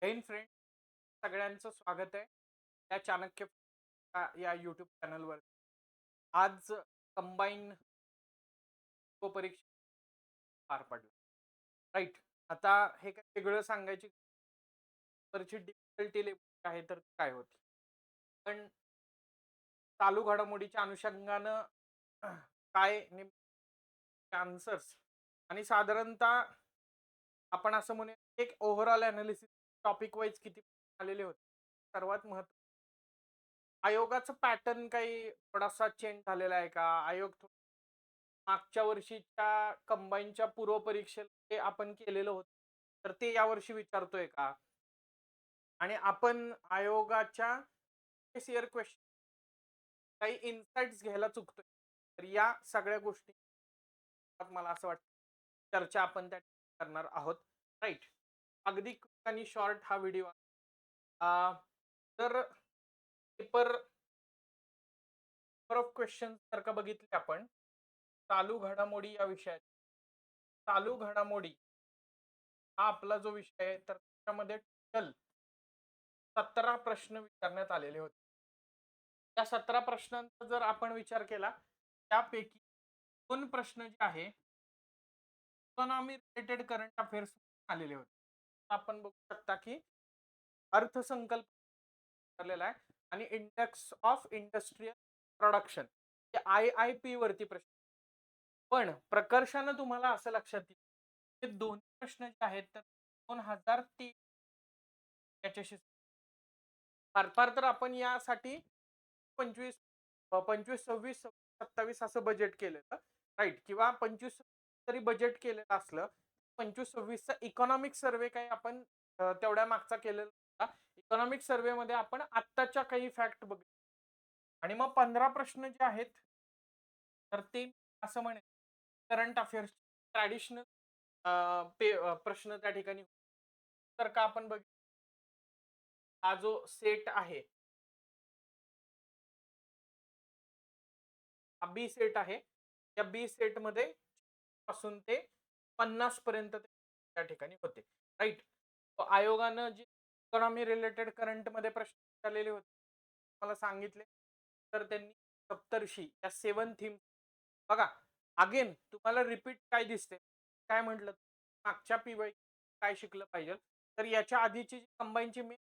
Jain friend सगळ्यांचं स्वागत आहे या चाणक्य या युट्यूब चॅनलवर. आज कंबाईन परीक्षा पार पडला. राईट. आता हे काय वेगळं सांगायची परीक्षेची डिफिकल्टी लेवल आहे तर काय होती, पण चालू घडामोडीच्या अनुषंगानं काय नेमके आन्सर्स आणि साधारणतः आपण असं म्हणूया एक ओव्हरऑल अनालिसिस टॉपिक वाईज किती आलेले होते. सर्वात महत्व आयोगाचं पॅटर्न काही थोडासा चेंज झालेला आहे का? आयोग मागच्या वर्षीच्या कंबाईनच्या पूर्व परीक्षेला आपण केलेलं होतं, तर ते यावर्षी विचारतोय का? आणि आपण आयोगाच्या प्रिव्हियस इयर क्वेश्चन काही इन्साइट्स घ्यायला चुकतोय. तर या सगळ्या गोष्टी मला असं वाटतं चर्चा आपण त्या करणार आहोत. राईट. अगदी quick आणि शॉर्ट हा व्हिडिओ. तर पेपर ऑफ क्वेश्चन जर का बघितले आपण चालू घडामोडी या विषयात, चालू घडामोडी हा आपला जो विषय आहे तर त्याच्यामध्ये टोटल 17 प्रश्न विचारण्यात आलेले होते. त्या 17 प्रश्नांचा जर आपण विचार केला त्यापैकी 2 प्रश्न जे आहे इकॉनॉमी रिलेटेड करंट अफेअर्स आलेले होते. आपण बघू शकता की अर्थसंकल्प ठरलेला आहे आणि इंडेक्स ऑफ इंडस्ट्रियल प्रोडक्शन हे IIP वरती प्रश्न. पण प्रकर्षानं तुम्हाला असं लक्षात येईल हे दोन्ही प्रश्न जे आहेत तर 2003 याच्याशी फार फार तर आपण यासाठी 25 25 26 27 असं बजेट केलेलं. राईट. किंवा 25 तरी बजेट केलेलं असलं 25 26 चा इकॉनॉमिक सर्व्हे काही आपण तेवढ्या मागचा केलेला होता. इकॉनॉमिक सर्व्हे मध्ये आपण आत्ताच्या काही फॅक्ट बघ आणि मग 15 प्रश्न जे आहेत तर ते असं म्हणेल करंट अफेअर्स ट्रॅडिशनल प्रश्न त्या ठिकाणी. तर का आपण बघ हा जो सेट आहे हा बी सेट आहे. या बी सेट मध्ये पासून ते 50 पर्यंत त्या ठिकाणी होते. राईट. आयोगानं जे इकॉनॉमी रिलेटेड करंट मध्ये प्रश्न विचारलेले होते मला सांगितले तर त्यांनी सप्तर्षी या 7 थीम बघा. अगेन तुम्हाला रिपीट काय दिसते काय म्हटलं मागच्या पीवाय काय शिकलं पाहिजे तर याच्या आधीची कंबाईनची मी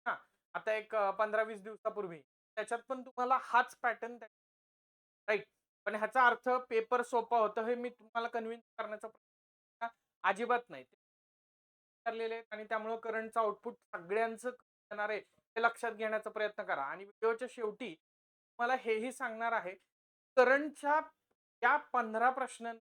हा आता एक 15-20 दिवसापूर्वी त्याच्यात पण तुम्हाला हाच पॅटर्न राईट. पण ह्याचा अर्थ पेपर सोपा होतं हे मी तुम्हाला कन्व्हिन्स करण्याचा प्रयत्न अजिबात नाही. ठरलेले आहेत आणि त्यामुळे करंटचं आउटपुट सगळ्यांचं येणार आहे हे लक्षात घेण्याचा प्रयत्न करा. आणि व्हिडिओच्या शेवटी मला हेही सांगणार आहे करंटच्या या 15 प्रश्न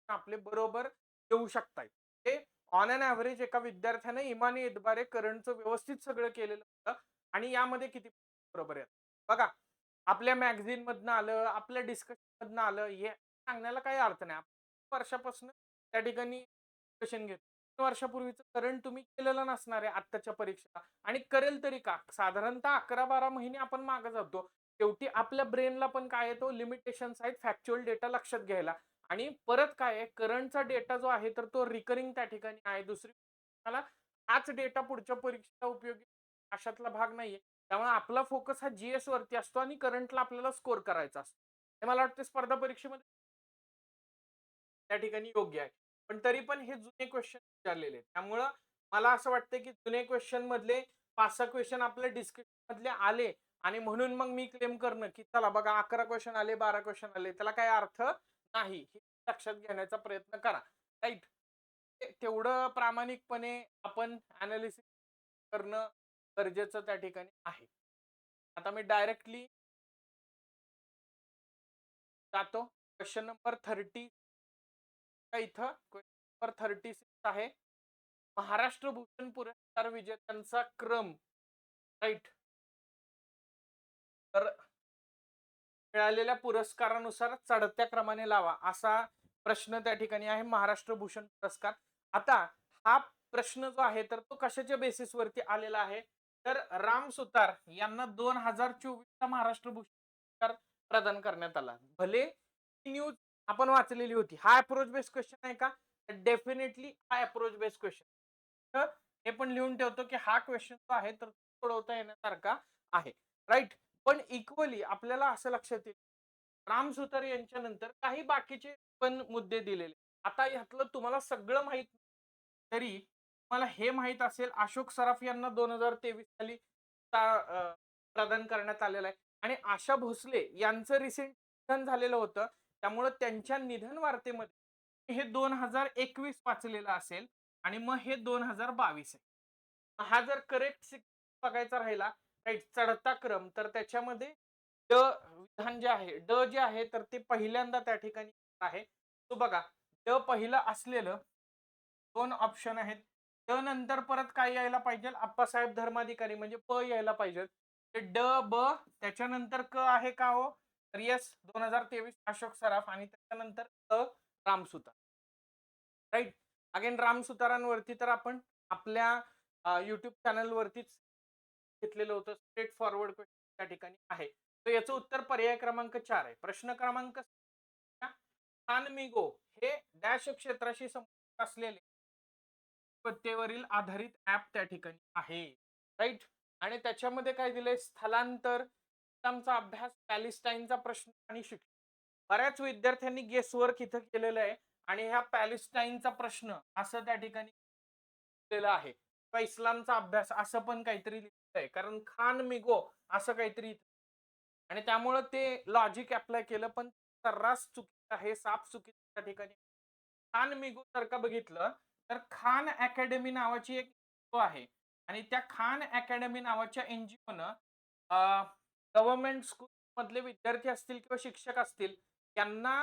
आपले बरोबर येऊ शकतात. ते ऑन अन ॲव्हरेज एका विद्यार्थ्याने इमानी इतबारे करंटचं व्यवस्थित सगळं केलेलं होतं आणि यामध्ये किती बरोबर आहे बघा. आपल्या मॅगझिन मधनं आलं आपल्या डिस्कशन मधनं आलं हे सांगण्याला काही अर्थ नाही. वर्षापासून त्या ठिकाणी डिस्कशन घेतो. 3 वर्षापूर्वीचं करंट तुम्ही केलेलं नसणार आहे आत्ताच्या परीक्षा आणि करेल तरी का साधारणतः 11-12 महिने आपण मागे जातो. शेवटी आपल्या ब्रेनला पण काय आहे तो लिमिटेशन्स आहेत फॅक्च्युअल डेटा लक्षात घ्यायला. आणि परत काय आहे करंटचा डेटा जो आहे तर तो रिकरिंग त्या ठिकाणी आहे. दुसरी मला हाच डेटा पुढच्या परीक्षेला उपयोगी अशातला भाग नाहीये. त्यामुळे आपला फोकस हा जीएस वरती असतो आणि करंटला आपल्याला स्कोर करायचा असतो. हे मला वाटतं स्पर्धा परीक्षेमध्ये त्या ठिकाणी योग्य आहे. पण तरी पण हे जुने क्वेश्चन विचारलेले आहेत. त्यामुळं मला असं वाटतं की जुने क्वेश्चन मधले 5-6 क्वेश्चन आपल्या डिस्कशन मधले आले आणि म्हणून मग मी क्लेम करणं की चला बघा 11 क्वेश्चन आले 12 क्वेश्चन आले त्याला काही अर्थ नाही. हे लक्षात घेण्याचा प्रयत्न करा. राईट. तेवढं प्रामाणिकपणे आपण अनालिसिस करणं गरजेचं त्या ठिकाणी आहे. आता मी डायरेक्टली जातो क्वेश्चन नंबर 30 इथं क्वेश्चन नंबर 36 आहे. महाराष्ट्र भूषण पुरस्कार विजेत्यांचा क्रम. राईट. तर मिळालेल्या पुरस्कारानुसार चढत्या क्रमाने लावा असा प्रश्न त्या ठिकाणी आहे. महाराष्ट्र भूषण पुरस्कार. आता हा प्रश्न जो आहे तर तो कशाच्या बेसिस वरती आलेला आहे तर राम सुतार यांना 2024 चा महाराष्ट्र भूषण पुरस्कार प्रदान करण्यात आला. भले न्यूज आपण वाचलेली होती. हा अप्रोच बेस्ड क्वेश्चन आहे का डेफिनेटली हा अप्रोच बेस्ड क्वेश्चन. तर हे पण लिहून ठेवतो की हा क्वेश्चन जो आहे तर सोडवता येण्यासारखा आहे. राइट. पण इक्वली आपल्याला असं लक्षात येईल राम सुतार यांच्या नंतर काही बाकीचे पण मुद्दे दिलेले. आता ह्यातलं तुम्हाला सगळं माहित तरी तुम्हाला हे माहित असेल अशोक सराफ यांना 2023 साली प्रदान करण्यात आलेला आहे आणि आशा भोसले यांचं रिसेंट निधन झालेलं होतं. त्यामुळे त्यांच्या निधन वार्तेमध्ये हे 2021 वाचलेलं असेल आणि मग हे 2022 आहे. हा जर करेक्ट बघायचा राहिला राईट चढता क्रम तर त्याच्यामध्ये ड विधान जे आहे ड जे आहे तर ते पहिल्यांदा त्या ठिकाणी आहे. तो बघा ड पहिलं असलेलं 2 ऑप्शन आहेत. ड नंतर परत काय यायला पाहिजे? अप्पासाहेब धर्माधिकारी म्हणजे प यायला पाहिजे. ते ड, ब त्याच्यानंतर क आहे का हो? तर येस 2023 अशोक सराफ आणि त्याच्यानंतर राम सुतार. राइट. अगेन राम सुतारांवरती तर आपण आपल्या YouTube चॅनलवरतीच घेतलेलं होतं. स्ट्रेट फॉरवर्ड क्वेश्चन त्या ठिकाणी आहे. तर याचं उत्तर पर्याय क्रमांक 4 आहे. प्रश्न क्रमांक खानमिगो हे डॅश क्षेत्राशी संबंधित असलेले पत्तेवरील आधारित ऍप त्या ठिकाणी आहे. राईट. आणि त्याच्यामध्ये काय दिलंय स्थलांतर, इस्लामचा अभ्यास, पॅलेस्टाईनचा प्रश्न आणि शिक्षण. बऱ्याच विद्यार्थ्यांनी गेसवर्क इथं केलेलं आहे आणि ह्या पॅलेस्टाईनचा प्रश्न असं त्या ठिकाणी दिलेलं आहे किंवा इस्लामचा अभ्यास असं पण काहीतरी लिहिलंय कारण खान मिगो असं काहीतरी आणि त्यामुळं ते लॉजिक अप्लाय केलं पण सर्रास चुकीचं आहे, साफ चुकीचं त्या ठिकाणी. खान मिगो जर का बघितलं तर खान अकॅडमी नावाची एक NGO आहे आणि त्या खान अकॅडमी नावाच्या एनजीओनं गव्हर्नमेंट स्कूल मधले विद्यार्थी असतील किंवा शिक्षक असतील त्यांना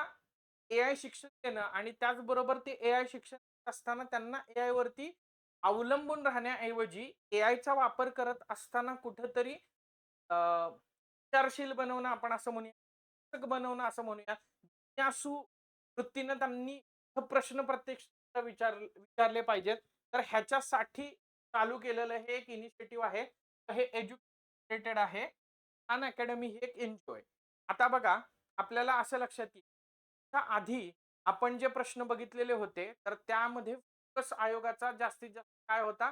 एआय शिक्षण देणं आणि त्याचबरोबर ते एआय शिक्षण असताना त्यांना एआय वरती अवलंबून राहण्याऐवजी एआयचा वापर करत असताना कुठंतरी विचारशील बनवणं आपण असं म्हणूया, बनवणं असं म्हणूया. जिज्ञासू वृत्तीनं त्यांनी प्रश्न प्रत्यक्ष विचारले पाहिजेत. तर ह्याच्यासाठी चालू केलेलं हे एक इनिशिएटिव्ह आहे. हे एज्युकेटेड आहे. खान अकॅडमी ही एक एनजीओ आहे. आता बघा आपल्याला असं लक्षात येईल. आधी आपण जे प्रश्न बघितलेले होते तर त्यामध्ये फोकस आयोगाचा जास्तीत जास्त काय होता?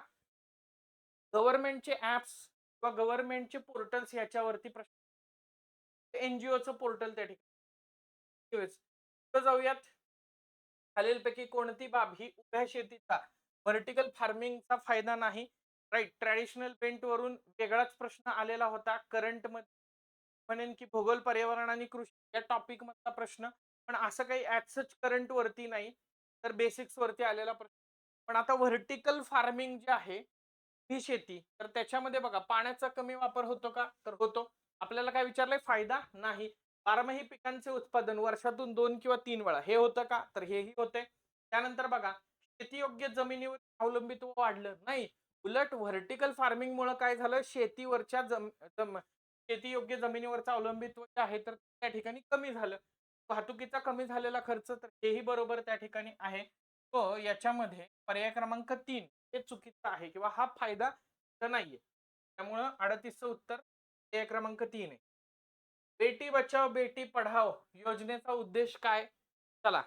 गव्हर्नमेंटचे ऍप्स किंवा गव्हर्नमेंटचे पोर्टल्स याच्यावरती प्रश्न एनजीओचं पोर्टल त्या ठिकाणी जाऊयात. खालीलपैकी कोणती बाब ही उभ्या शेतीचा व्हर्टिकल फार्मिंगचा फायदा नाही? राईट. ट्रॅडिशनल पेंट वरून वेगळाच प्रश्न आलेला होता. करंट मध्ये म्हणेन की भूगोल, पर्यावरण आणि कृषी या टॉपिक मधला प्रश्न पण असं काही ऍज सच करंट वरती नाही तर बेसिक्स वरती आलेला प्रश्न. पण आता व्हर्टिकल फार्मिंग जे आहे ही शेती तर त्याच्यामध्ये बघा पाण्याचा कमी वापर होतो का? तर होतो. आपल्याला काय विचारलंय? फायदा नाही. बारमाही पिकांचे उत्पादन वर्षातून 2 किंवा 3 वेळा हे होतं का? तर हेही होते. त्यानंतर बघा शेतीयोग्य जमिनीवर अवलंबित्व वाढलं नाही. उलट व्हर्टिकल फार्मिंग मुळे काय झालं? शेतीवरच्या शेतीयोग्य जमिनीवरचं अवलंबित्व जे आहे तर त्या ठिकाणी कमी झालं. वाहतुकीचा कमी झालेला खर्च तर हेही बरोबर त्या ठिकाणी आहे. तो याच्यामध्ये पर्याय क्रमांक 3 हे चुकीचं आहे किंवा हा फायदा तर नाहीये. त्यामुळं 38चं उत्तर पर्याय क्रमांक 3 आहे. बेटी बचाओ बेटी पढाओ योजनेचा उद्देश काय? चला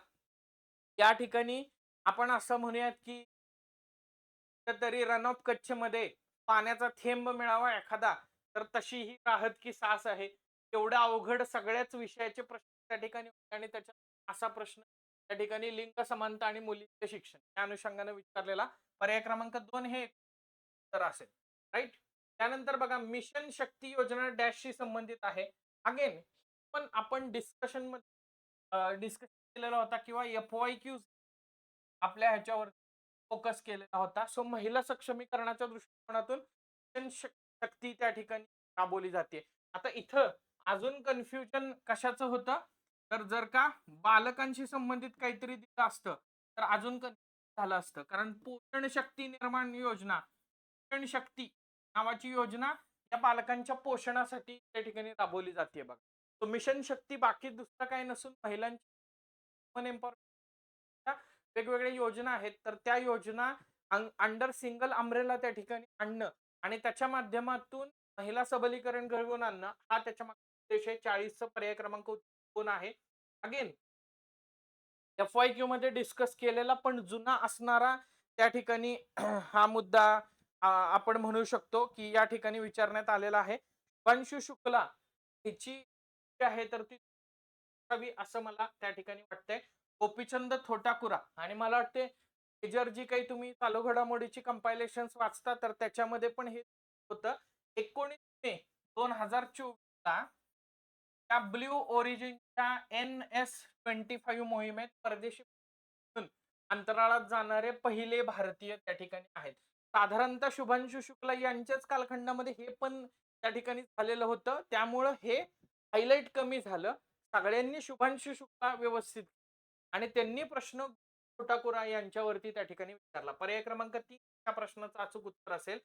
या ठिकाणी आपण असं म्हणूयात की तरी रन ऑफ कच्छ मध्ये पाण्याचा थेंब मिळावा एखादा तर तशी ही राहत की सास आहे. एवढ्या अवघड सगळ्याच विषयाचे प्रश्न त्या ठिकाणी आणि त्याच्या असा प्रश्न त्या ठिकाणी लिंग समानता आणि मुलींचे शिक्षण या अनुषंगाने विचारलेला पर्याय क्रमांक 2 हे तर असेल. राईट. त्यानंतर बघा मिशन शक्ती योजना डॅशशी संबंधित आहे. अगेन पण आपण डिस्कशन मध्ये डिस्कस केलेला होता किंवा FYQ आपल्या ह्याच्यावर फोकस केलेला होता. सो महिला सक्षमीकरणाच्या दृष्टिकोनातून मिशन शक्ती त्या ठिकाणी राबवली जाते. आता इथं अजून कन्फ्युजन कशाचं होतं? तर जर का बालकांशी संबंधित काहीतरी दिलं असतं तर अजून झालं असतं. कारण पोषण शक्ती निर्माण योजना, पोषण शक्ती नावाची योजना या बालकांच्या पोषणासाठी त्या ठिकाणी राबवली जाते बघा. तो मिशन शक्ती बाकी दुसरं काही नसून महिलांची वेगवेगळ्या योजना आहेत तर त्या योजना अंडर सिंगल अम्ब्रेला त्या ठिकाणी आणणं आणि त्याच्या माध्यमातून महिला सबलीकरण घडवून आणणं हा त्याच्या उद्देश आहे. 40चा पर्याय क्रमांक कोण आहे? अगेन FYQ मध्ये डिस्कस केलेला पण जुना असणारा त्या ठिकाणी हा मुद्दा आपण म्हणू शकतो की या ठिकाणी विचारण्यात आलेला आहे. शुभांशु शुक्ला हिची जी आहे तर ती असावी असं मला त्या ठिकाणी वाटतंय. गोपीचंद थोटाकुरा आणि मला वाटते मेजर जी काही तुम्ही चालू घडामोडीची कंपायलेशन्स वाचता तर त्याच्यामध्ये पण हे होतं. 19 मे 2024 ला त्या ब्ल्यू ओरिजिनच्या NS-25 मोहिमेत परदेशी अंतराळात जाणारे पहिले भारतीय त्या ठिकाणी आहेत. साधारणतः शुभांशु शुक्ला यांच्याच कालखंडामध्ये हे पण त्या ठिकाणी झालेलं होतं. त्यामुळं हे हायलाइट कमी झालं. सगळ्यांनी शुभांशु शुक्ला व्यवस्थित आणि त्यांनी प्रश्न छोटाकुरा यांच्यावरती त्या ठिकाणी विचारला. पर्याय क्रमांक 3 या प्रश्नाचं अचूक उत्तर असेल.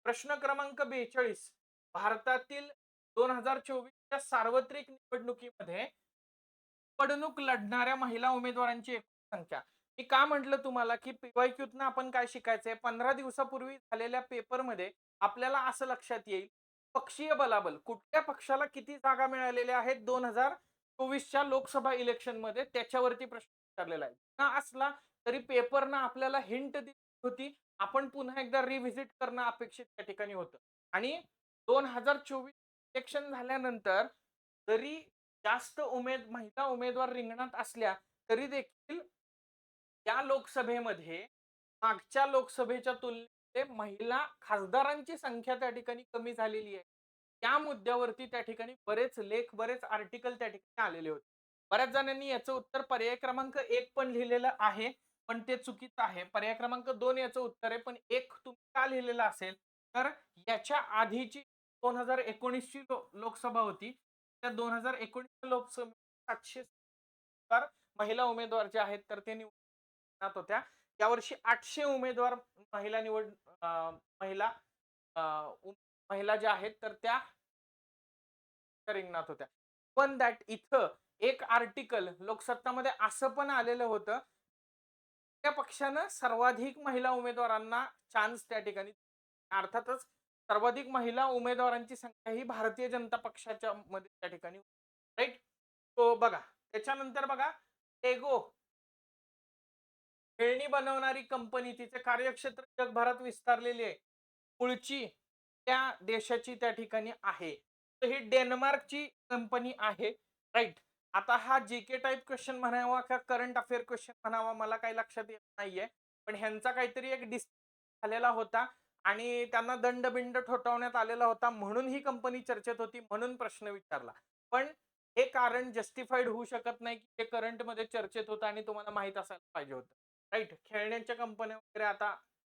प्रश्न क्रमांक 42 भारतातील 2024च्या सार्वत्रिक निवडणुकीमध्ये निवडणूक लढणाऱ्या महिला उमेदवारांची एकूण संख्या. मी का म्हटलं तुम्हाला की पीवायक्यूतनं आपण काय शिकायचंय 15 दिवसापूर्वी झालेल्या पेपरमध्ये आपल्याला असं लक्षात येईल पक्षीय बलाबल कुठल्या पक्षाला किती जागा मिळालेल्या आहेत 2024च्या लोकसभा इलेक्शन मध्ये त्याच्यावरती प्रश्न विचारलेला आहे ना असला तरी पेपरनं आपल्याला हिंट दिली होती. आपण पुन्हा एकदा रिव्हिजिट करणं अपेक्षित त्या ठिकाणी होतं आणि 2024 इलेक्शन झाल्यानंतर जरी जास्त महिला उमेदवार रिंगणात असल्या तरी देखील या लोकसभेमध्ये मागच्या लोकसभेच्या तुलनेत महिला खासदारांची संख्या त्या ठिकाणी कमी झालेली आहे. त्या मुद्द्यावरती त्या ठिकाणी बरेच लेख, बरेच आर्टिकल त्या ठिकाणी आलेले होते. बऱ्याच जणांनी याचं उत्तर पर्याय क्रमांक 1 पण लिहिलेलं आहे, पण ते चुकीचं आहे. पर्याय क्रमांक 2 याचं उत्तर आहे, पण 1 तुम्ही का लिहिलेलं असेल, तर याच्या आधीची 2019 ची लोकसभा होती. त्या 2019 लोकसभेत 700 महिला उमेदवार जे आहेत तर ते निवडण्यात होत्या. यावर्षी 800 उमेदवार महिला निवड महिला अ, महिला ज्या आहेत तर त्या रिंगणात होत्या. पण दॅट इथं एक आर्टिकल लोकसत्तामध्ये असं पण आलेलं होतं त्या पक्षानं सर्वाधिक महिला उमेदवारांना चान्स त्या ठिकाणी अर्थातच सर्वाधिक महिला उमेदवारांची संख्या ही भारतीय जनता पक्षाच्या मध्ये त्या ठिकाणी राईट. तो बघा त्याच्यानंतर बघा टेगो खेळणी बनवणारी कंपनी तिचे कार्यक्षेत्र जगभरात विस्तारलेली आहे. मूळची त्या देशाची त्या ठिकाणी आहे. तर ही डेन्मार्कची कंपनी आहे राईट. आता हा जीके टाइप क्वेश्चन म्हणावा का करंट अफेअर क्वेश्चन म्हणावा मला काही लक्षात येत नाहीये. पण ह्यांचा काहीतरी एक झालेला होता आणि त्यांना दंडबिंड ठोठावण्यात आलेला होता म्हणून ही कंपनी चर्चेत होती म्हणून प्रश्न विचारला. पण हे कारण जस्टिफाईड होऊ शकत नाही की हे करंट मध्ये चर्चेत होतं आणि तुम्हाला माहित असायला पाहिजे होतं. राईट. खेळण्यांच्या कंपन्या वगैरे आता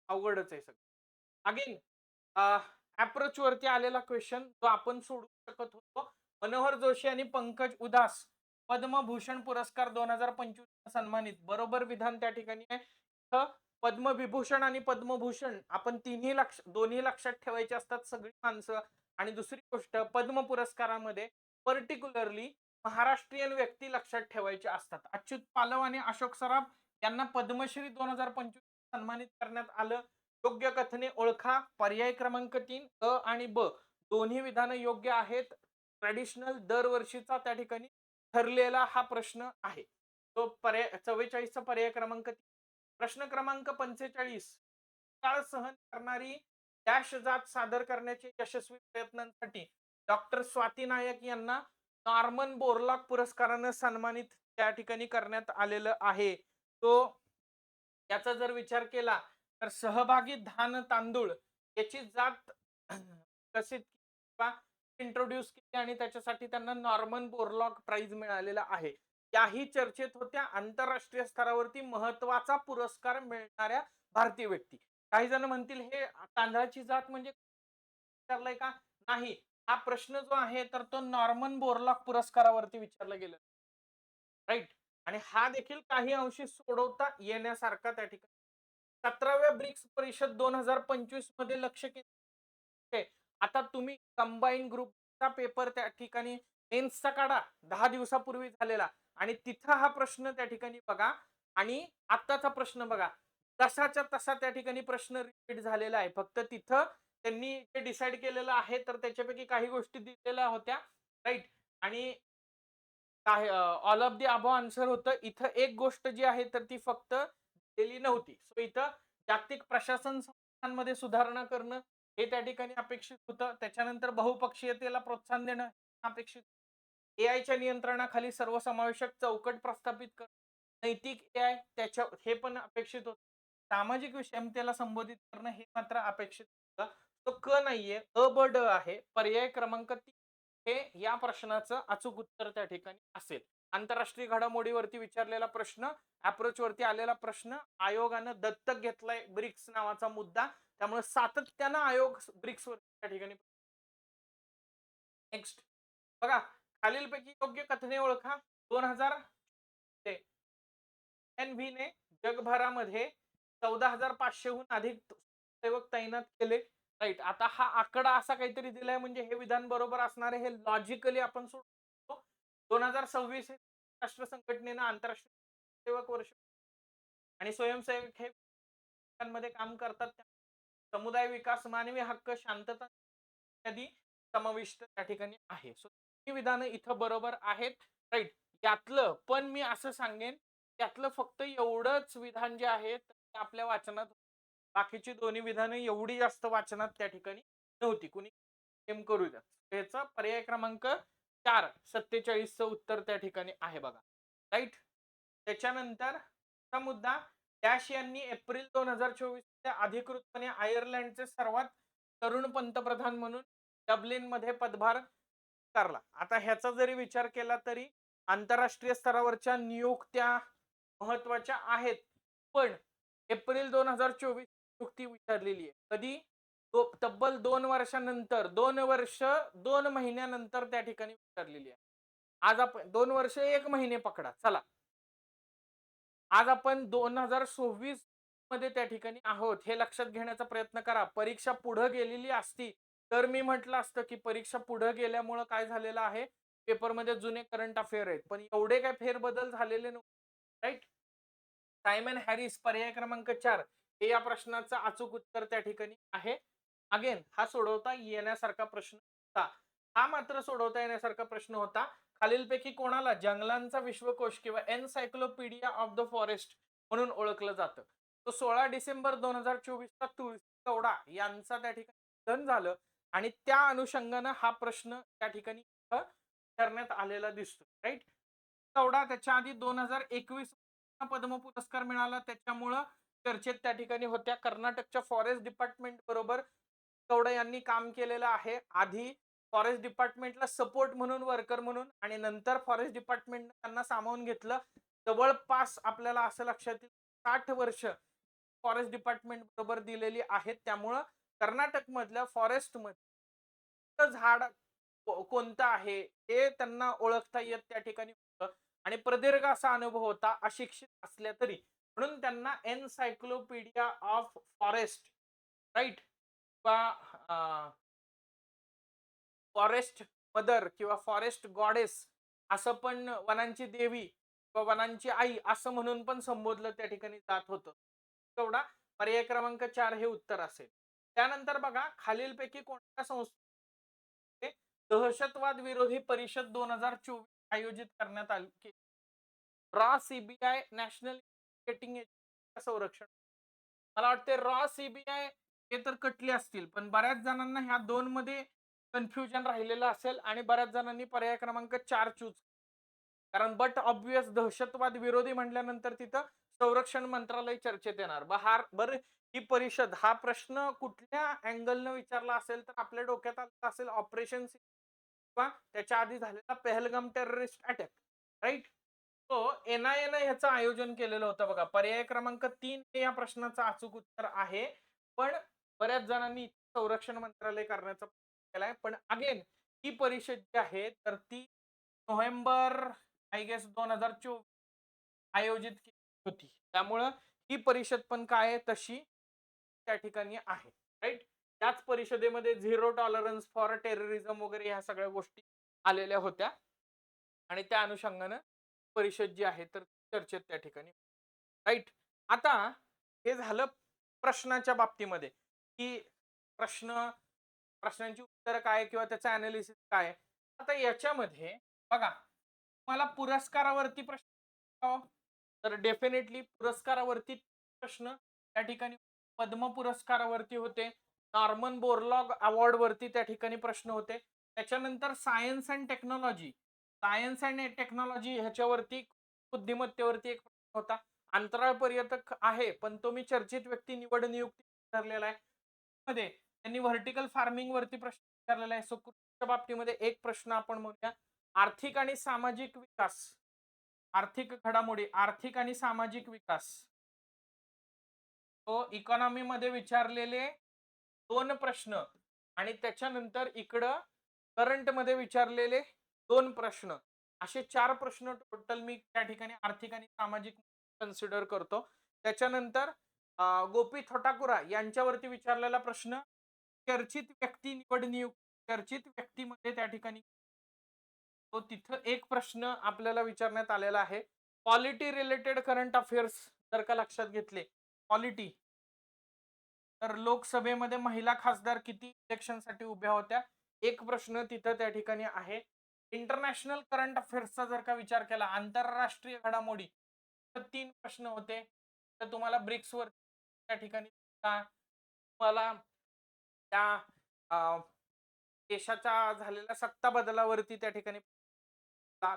अवघडच आहे सगळं. अगेन अप्रोच वरती आलेला क्वेश्चन जो आपण सोडू शकत होतो. मनोहर जोशी आणि पंकज उदास पद्मभूषण पुरस्कार 2025 सन्मानित बरोबर विधान त्या ठिकाणी आहे. पद्मविभूषण आणि पद्मभूषण आपण दोन्ही लक्षात ठेवायचे असतात सगळी माणसं. आणि दुसरी गोष्ट पद्म पुरस्कारामध्ये पर्टिक्युलरली महाराष्ट्रीयन व्यक्ती लक्षात ठेवायचे असतात. अच्युत पालव आणि अशोक सराफ यांना पद्मश्री 2025 सन्मानित करण्यात आलं. योग्य कथने ओळखा. पर्याय क्रमांक 3 अ आणि ब दोन्ही विधानं योग्य आहेत. ट्रॅडिशनल दरवर्षीचा त्या ठिकाणी ठरलेला हा प्रश्न आहे. तो पर्याय 44 चा पर्याय क्रमांक 3. प्रश्न क्रमांक 45 काळ सहन करणारी डॅश जात सादर करण्याच्या यशस्वी प्रयत्नांसाठी डॉक्टर स्वाती नायक यांना नॉर्मन बोरलॉग पुरस्कारानं सन्मानित त्या ठिकाणी करण्यात आलेलं आहे. तो याचा जर विचार केला तर सहभागी धान तांदूळ याची जात विकसित इंट्रोड्यूस केली आणि त्याच्यासाठी त्यांना नॉर्मन बोरलॉग प्राइज मिळालेला आहे. याही चर्चेत होत्या आंतरराष्ट्रीय स्तरावरती महत्वाचा पुरस्कार मिळणाऱ्या भारतीय व्यक्ती. काही जण म्हणतील हे तांदळाची जात म्हणजे विचारलंय का? नाही. हा प्रश्न जो आहे तर तो नॉर्मन बोरलॉग पुरस्कारावरती विचारला गेला. राईट. आणि हा देखील काही अंशी सोडवता येण्यासारखा त्या ठिकाणी 17व्या ब्रिक्स परिषद 2025 मध्ये लक्ष केंद्रित. आता तुम्ही कंबाईन ग्रुपचा पेपर त्या ठिकाणी मेन्सचा काढा 10 दिवसापूर्वी झालेला आणि तिथं हा प्रश्न त्या ठिकाणी बघा आणि आत्ताचा प्रश्न बघा. तसाच्या तसा त्या ठिकाणी प्रश्न रिपीट झालेला आहे. फक्त तिथं त्यांनी ते डिसाईड केलेलं आहे तर त्याच्यापैकी काही गोष्टी दिलेल्या होत्या राईट. आणि काय all of the above answer होतं. इथं एक गोष्ट जी आहे तर ती फक्त दिलेली नव्हती. सो इथं जागतिक प्रशासन मध्ये सुधारणा करणं हे त्या ठिकाणी अपेक्षित होतं. त्याच्यानंतर बहुपक्षीयतेला प्रोत्साहन देणं अपेक्षित. एआयच्या नियंत्रणाखाली सर्वसमावेशक चौकट प्रस्थापित करणं, नैतिक एआय त्याच्या हे पण अपेक्षित होतं. सामाजिक विषमतेला संबोधित करणं हे मात्र अपेक्षित होतं. तो क नाहीये, अ, ब, ड आहे. पर्याय क्रमांक 3 हे या प्रश्नाचं अचूक उत्तर त्या ठिकाणी असेल. आंतरराष्ट्रीय घडामोडीवरती विचारलेला प्रश्न, अप्रोच वरती आलेला प्रश्न, आयोगानं दत्तक घेतलाय ब्रिक्स नावाचा मुद्दा, त्यामुळे सातत्यानं आयोग ब्रिक्सवर त्या ठिकाणी. नेक्स्ट बघा, खालीलपैकी योग्य कथने ओळखा. 2000 ते एन ने जगभरामध्ये 14,500हून अधिक सेवक तैनात केले. राईट. आता हा आकडा असा काहीतरी दिलाय म्हणजे हे विधान बरोबर असणार आहे, हे लॉजिकली आपण सोडतो. 2026 हे राष्ट्र संघटनेनं आंतरराष्ट्रीय सेवक वर्ष आणि स्वयंसेवक हे मध्ये काम करतात. समुदाय विकास, मानवी हक्क, शांतता इत्यादी समाविष्ट त्या ठिकाणी आहे. सो ही विधानं इथं बरोबर आहेत. राईट. यातलं पण मी असं सांगेन, त्यातलं फक्त एवढंच विधान जे आहे ते आपल्या वाचनात, बाकीची दोन्ही विधानं एवढी जास्त वाचनात त्या ठिकाणी नव्हती. कुणी नेम करू द्या. त्याचा पर्याय क्रमांक 4 47चं उत्तर त्या ठिकाणी आहे बघा. राईट. त्याच्यानंतर चा मुद्दा, डॅश यांनी एप्रिल 2024 मध्ये अधिकृतपणे आयर्लंडचे सर्वात तरुण पंतप्रधान म्हणून डब्लिन मध्ये पदभार करला. आता ह्याचा जरी विचार केला तरी आंतरराष्ट्रीय स्तरावरच्या नियुक्त्या महत्वाच्या आहेत, पण एप्रिल 2024 नियुक्ती विचारलेली आहे. कधी? तब्बल 2 वर्षानंतर, 2 वर्ष 2 महिन्यानंतर त्या ठिकाणी विचारलेली आहे. आज आपण 2 वर्ष 1 महिने पकडा चला. आज आपण 2026 मध्ये त्या ठिकाणी आहोत हे लक्षात घेण्याचा प्रयत्न करा. परीक्षा पुढे गेलेली असती तर मी म्हटलं असतं की परीक्षा पुढे गेल्यामुळे काय झालेलं आहे, पेपरमध्ये जुने करंट अफेअर आहेत, पण एवढे काय फेरबदल झालेले नव्हते. राईट. सायमन हॅरिस पर्याय क्रमांक 4 हे या प्रश्नाचं अचूक उत्तर त्या ठिकाणी आहे. अगेन हा सोडवता येण्यासारखा प्रश्न होता. हा मात्र सोडवता येण्यासारखा प्रश्न होता. खालीलपैकी कोणाला जंगलांचा विश्वकोश किंवा एनसायक्लोपीडिया ऑफ द फॉरेस्ट म्हणून ओळखलं जातं? तो 16 डिसेंबर 2024 चा तुळशी गौडा यांचा त्या ठिकाणी निधन झालं आणि त्या अनुषंगानं हा प्रश्न त्या ठिकाणी करण्यात आलेला दिसतो. राईट. गौडा त्याच्या आधी 2021 पद्म पुरस्कार मिळाला, त्याच्यामुळं चर्चेत त्या ठिकाणी होत्या. कर्नाटकच्या फॉरेस्ट डिपार्टमेंट बरोबर गौडा यांनी काम केलेलं आहे. आधी फॉरेस्ट डिपार्टमेंटला सपोर्ट म्हणून, वर्कर म्हणून, आणि नंतर फॉरेस्ट डिपार्टमेंट त्यांना सामावून घेतलं. जवळपास आपल्याला असं लक्षात येईल 60 वर्ष फॉरेस्ट डिपार्टमेंट बरोबर दिलेली आहेत. त्यामुळं कर्नाटक मधल्या फॉरेस्ट मध्ये झाड कोणतं आहे हे त्यांना ओळखता येत त्या ठिकाणी होतं आणि प्रदीर्घ असा अनुभव होता, अशिक्षित असल्या तरी, म्हणून त्यांना एनसायक्लोपीडिया ऑफ फॉरेस्ट, राईट, किंवा फॉरेस्ट मदर किंवा फॉरेस्ट गॉडेस असं पण, वनांची देवी किंवा वनांची आई असं म्हणून पण संबोधलं त्या ठिकाणी जात होतं. तेवढा पर्याय क्रमांक 4 हे उत्तर असेल. त्यानंतर बघा, खालीलपैकी कोणत्या संस्थे दहशतवाद विरोधी परिषद 2024 आयोजित करण्यात आली? Raw CBI, national investigating agency, संरक्षण. मला वाटते रॉ सीबीआय हे तर कटले असतील, पण बऱ्याच जणांना ह्या दोन मध्ये कन्फ्युजन राहिलेलं असेल आणि बऱ्याच जणांनी पर्याय क्रमांक 4 चूज, कारण बट ऑब्वियस दहशतवाद विरोधी म्हटल्यानंतर तिथं संरक्षण मंत्रालय चर्चेत येणार. बरं, ही परिषद, हा प्रश्न कुठल्या अँगलनं विचारला असेल तर आपल्या डोक्यात आलं असेल ऑपरेशन किंवा त्याच्या आधी झालेला पहलगाम टेररिस्ट अटॅक. राईट. तो एनआयएनं ह्याचं आयोजन केलेलं होतं बघा. पर्याय क्रमांक 3 हे या प्रश्नाचं अचूक उत्तर आहे, पण बऱ्याच जणांनी संरक्षण मंत्रालय करण्याचा केलाय. पण अगेन ही परिषद जी आहे तर ती नोव्हेंबर आय गेस 2024 आयोजित केली होती. त्यामुळं ही परिषद पण काय आहे तशी त्या ठिकाणी आहे. राईट. त्याच परिषदेमध्ये झिरो टॉलरन्स फॉर टेररिझम वगैरे ह्या सगळ्या गोष्टी आलेल्या होत्या आणि त्या अनुषंगानं परिषद जी आहे तर चर्चेत त्या ठिकाणी. राईट. आता हे झालं प्रश्नाच्या बाबतीमध्ये, की प्रश्नांची उत्तर काय किंवा त्याचं अनालिसिस काय. आता याच्यामध्ये बघा, मला पुरस्कारावरती प्रश्न, तर डेफिनेटली पुरस्कारावरती प्रश्न त्या ठिकाणी पद्म पुरस्कारावरती होते, नॉर्मन बोरलॉग अवॉर्ड वरती त्या ठिकाणी प्रश्न होते. त्याच्यानंतर सायन्स अँड टेक्नॉलॉजी, ह्याच्यावरती बुद्धिमत्तेवरती एक प्रश्न होता. अंतराळ पर्यटक आहे, पण तो मी चर्चित व्यक्ती निवड नियुक्ती ठरलेला आहे. मध्ये त्यांनी व्हर्टिकल फार्मिंग वरती प्रश्न विचारलेला आहे. सो कृषीच्या बाबतीमध्ये एक प्रश्न आपण म्हणूया. आर्थिक आणि सामाजिक विकास, आर्थिक घडामोडी, आर्थिक आणि सामाजिक विकास. तो इकॉनॉमी मध्ये विचारलेले 2 प्रश्न आणि त्याच्यानंतर इकडं करंट मध्ये विचारलेले 2 प्रश्न, असे 4 प्रश्न टोटल मी त्या ठिकाणी आर्थिक आणि सामाजिक कन्सिडर करतो. त्याच्यानंतर गोपी थोटाकुरा यांच्यावरती विचारलेला प्रश्न चर्चित व्यक्ती निवड नियुक्त, चर्चित व्यक्तीमध्ये त्या ठिकाणी तो तिथं एक प्रश्न आपल्याला विचारण्यात आलेला आहे. पॉलिटी रिलेटेड करंट अफेअर्स जर का लक्षात घेतले, पॉलिटी, तर लोकसभेमध्ये महिला खासदार किती इलेक्शनसाठी उभ्या होत्या, एक प्रश्न तिथं त्या ठिकाणी आहे. इंटरनॅशनल करंट अफेअर्सचा जर का विचार केला, आंतरराष्ट्रीय घडामोडी, तर 3 प्रश्न होते. तर तुम्हाला ब्रिक्सवर त्या ठिकाणी तुम्हाला त्या देशाच्या झालेल्या सत्ता बदलावरती त्या ठिकाणी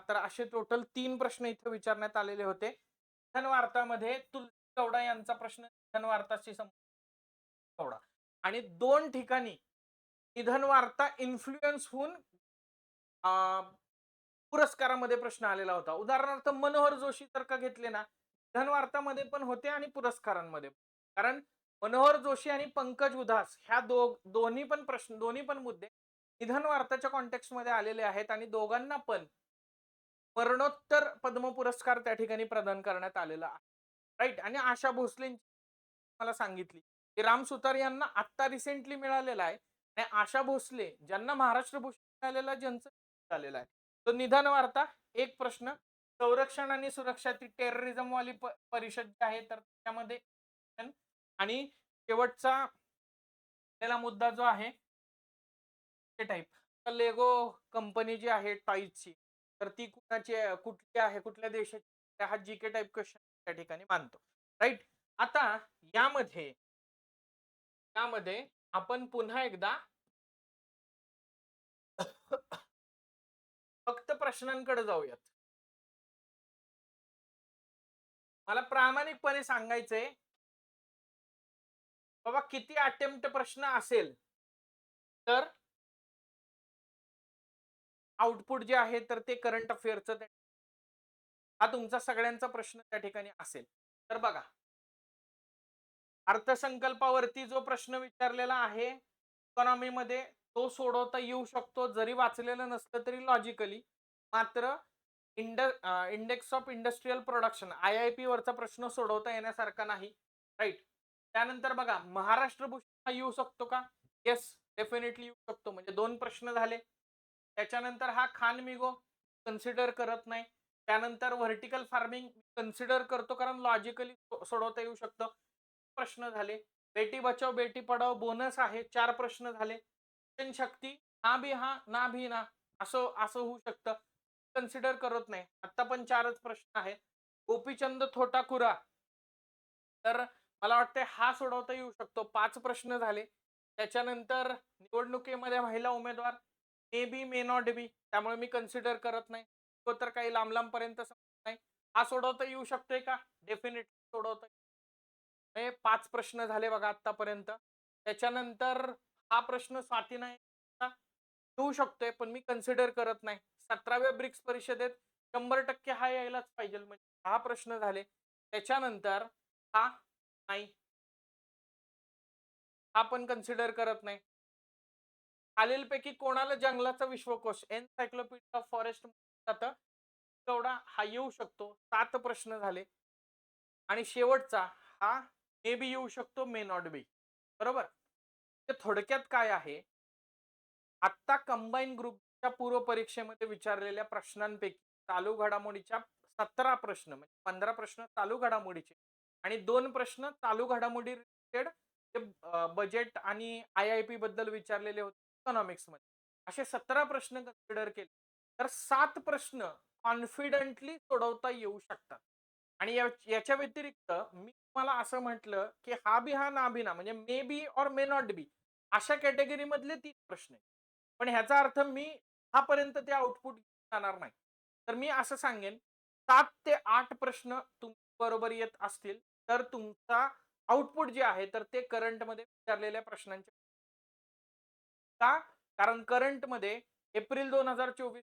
तर असे टोटल 3 प्रश्न इथे विचारण्यात आलेले होते. निधन वार्तामध्ये तुलसी गौडा यांचा प्रश्न निधन वार्ताशी गौडा आणि 2 ठिकाणी निधन वार्ता इन्फ्लुएन्स होऊन पुरस्कारामध्ये प्रश्न आलेला होता. उदाहरणार्थ मनोहर जोशी जर का घेतले ना, निधन वार्तामध्ये पण होते आणि पुरस्कारांमध्ये. कारण मनोहर जोशी आणि पंकज उधास ह्या दोन्ही पण मुद्दे निधन वार्ताच्या कॉन्टेक्स्ट मध्ये आलेले आहेत आणि दोघांना पण मरणोत्तर पद्म पुरस्कार त्या ठिकाणी प्रदान करण्यात आलेला आहे. राईट. आणि आशा भोसले मला सांगितली की राम सुतार यांना आत्ता रिसेंटली मिळालेला आहे आणि आशा भोसले ज्यांना महाराष्ट्र भूषण मिळालेला, ज्यांचं झालेलं आहे. तो निधन वार्ता एक प्रश्न. संरक्षण आणि सुरक्षा ती टेररिझम वाली परिषद जी आहे तर त्यामध्ये आणि शेवटचा मुद्दा जो आहे टाईप लेगो कंपनी जी आहे टॉईजची, तर ती कुठली आहे, कुठल्या देशाची, हा जीके टाईप क्वेश्चन त्या ठिकाणी मानतो. राईट. आता यामध्ये आपण पुन्हा एकदा फक्त प्रश्नांकडे जाऊयात. मला प्रामाणिकपणे सांगायचंय बाबा, किती अटेम्प्ट प्रश्न असेल तर आउटपुट जे आहे तर ते करंट अफेअरचं, हा तुमचा सगळ्यांचा प्रश्न त्या ठिकाणी असेल. तर बघा, अर्थसंकल्पावरती जो प्रश्न विचारलेला आहे इकॉनॉमीमध्ये, तो सोडवता येऊ शकतो जरी वाचलेलं नसलं तरी लॉजिकली. मात्र index of industrial production IIP वरचा प्रश्न सोडवता येण्यासारखा नाही. राईट. त्यानंतर बघा, महाराष्ट्र भूषण हा येऊ शकतो का? येस, डेफिनेटली येऊ शकतो. म्हणजे 2 प्रश्न झाले. त्याच्यानंतर हा खान मिगो कन्सिडर करत नाही. त्यानंतर व्हर्टिकल फार्मिंग कन्सिडर करतो कारण लॉजिकली सोडवता येऊ शकतं. प्रश्न झाले. बेटी बचाओ बेटी पढाओ बोनस आहे, 4 प्रश्न झाले. शक्ती हा भी हा ना भी ना, असं असं होऊ शकतं, कन्सिडर करत नाही. आता पण 4च प्रश्न आहेत. गोपीचंद थोटाकुरा, तर मला वाटतं हा सोडवता येऊ शकतो. 5 प्रश्न झाले. त्याच्यानंतर निवडणुकीमध्ये महिला उमेदवार may be may not be, त्यामुळे मी कन्सिडर करत नाही. तो तर काही लांब लांब पर्यंत नाही. हा सोडवता येऊ शकतोय का? डेफिनेटली सोडवता. हे 5 प्रश्न झाले बघा आतापर्यंत. त्याच्यानंतर हा प्रश्न स्वाती नाही येऊ शकतोय पण मी कन्सिडर करत नाही. 17व्या ब्रिक्स परिषदेत 100% हा यायलाच पाहिजे, म्हणजे 6 प्रश्न झाले. त्याच्यानंतर हा नाही, हा पण कन्सिडर करत नाही. खालीलपैकी कोणाला जंगलाचा विश्वकोश एनसायक्लोपीडिया ऑफ फॉरेस्ट जातं, तेवढा हा येऊ शकतो. 7 प्रश्न झाले. आणि शेवटचा हा मे बी येऊ शकतो, मे नॉट बी. बरोबर. ते थोडक्यात काय आहे, आता कंबाईन ग्रुपच्या पूर्व परीक्षेमध्ये विचारलेल्या प्रश्नांपैकी चालू घडामोडीच्या 17 प्रश्न, म्हणजे 15 प्रश्न चालू घडामोडीचे आणि 2 प्रश्न चालू घडामोडी रिलेटेड बजेट आणि IIP बद्दल विचारलेले होते इकॉनॉमिक्स मध्ये. असे 17 प्रश्न कन्सिडर केले तर 7 प्रश्न कॉन्फिडेंटली सोडवता येऊ शकतात. आणि याच्या व्यतिरिक्त मी तुम्हाला असं म्हटलं, की हा बी हा, ना बी ना, म्हणजे मे बी और मे नॉट बी अशा कॅटेगरी मधले 3 प्रश्न आहेत. पण ह्याचा अर्थ मी 10 पर्यंत ते आउटपुट जाणार नाही. तर मी असं सांगेन 7 ते 8 प्रश्न बरोबर येत असतील, तर तुमचा आउटपुट जे आहे, तर ते करंटमध्ये विचारलेल्या प्रश्नांचे का? कारण करंटमध्ये एप्रिल 2024,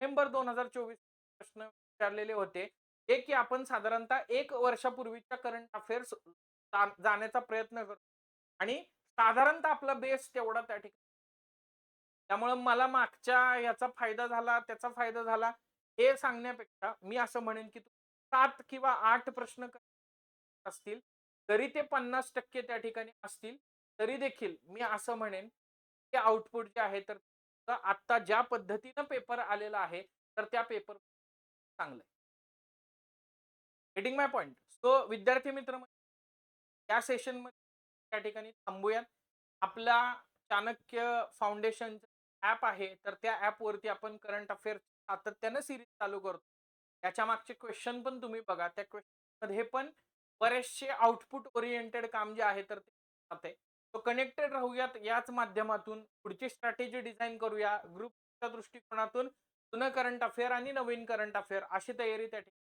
नोव्हेंबर 2024 प्रश्न विचारलेले होते. जे की आपण साधारणतः 1 वर्षापूर्वीच्या करंट अफेअर्स जाण्याचा प्रयत्न करतो आणि साधारणतः आपला बेस तेवढा त्या ठिकाणी. त्यामुळं मला मागच्या याचा फायदा झाला, त्याचा फायदा झाला, हे सांगण्यापेक्षा मी असं म्हणेन, की 7 किंवा 8 प्रश्न असतील, तरी ते 50% त्या ठिकाणी असतील, तरी देखील मी असं म्हणेन, की आउटपुट जे आहे, तर आत्ता ज्या पद्धतीनं पेपर आलेला आहे, तर त्या पेपर चांगलं आहे. गेटिंग माय पॉइंट? सो विद्यार्थी मित्र, या सेशनमध्ये त्या ठिकाणी थांबूयात. आपला चाणक्य फाउंडेशन ॲप आहे, तर त्या ॲपवरती आपण करंट अफेअर सातत्यानं सीरीज चालू करतो. त्याच्या मागचे क्वेश्चन पण तुम्ही बघा. त्या क्वेश्चनमध्ये पण बरेचसे आउटपुट ओरिएंटेड काम जे आहे, तर ते जातंय. सो कनेक्टेड राहूयात याच माध्यमातून. पुढची स्ट्रॅटेजी डिझाइन करूया. ग्रुपच्या दृष्टिकोनातून जुनं करंट अफेअर आणि नवीन करंट अफेअर अशी तयारी त्या ठिकाणी.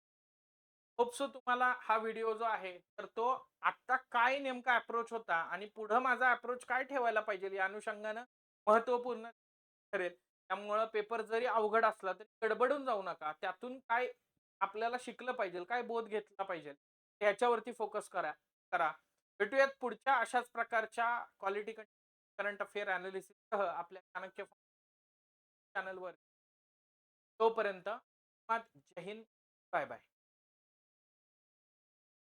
होप सो तुम्हाला हा व्हिडिओ जो आहे, तर तो आत्ता काय नेमका अप्रोच होता आणि पुढं माझा अप्रोच काय ठेवायला पाहिजे या अनुषंगानं महत्त्वपूर्ण ठरेल. त्यामुळं पेपर जरी अवघड असला तरी गडबडून जाऊ नका. त्यातून काय आपल्याला शिकलं पाहिजे, काय बोध घेतला पाहिजे, याच्यावरती फोकस करा. भेटूयात पुढच्या अशाच प्रकारच्या क्वालिटी करंट अफेअर अॅनालिसिससह आपल्या चाणक्य चॅनलवर. तोपर्यंत जय हिंद, बाय बाय.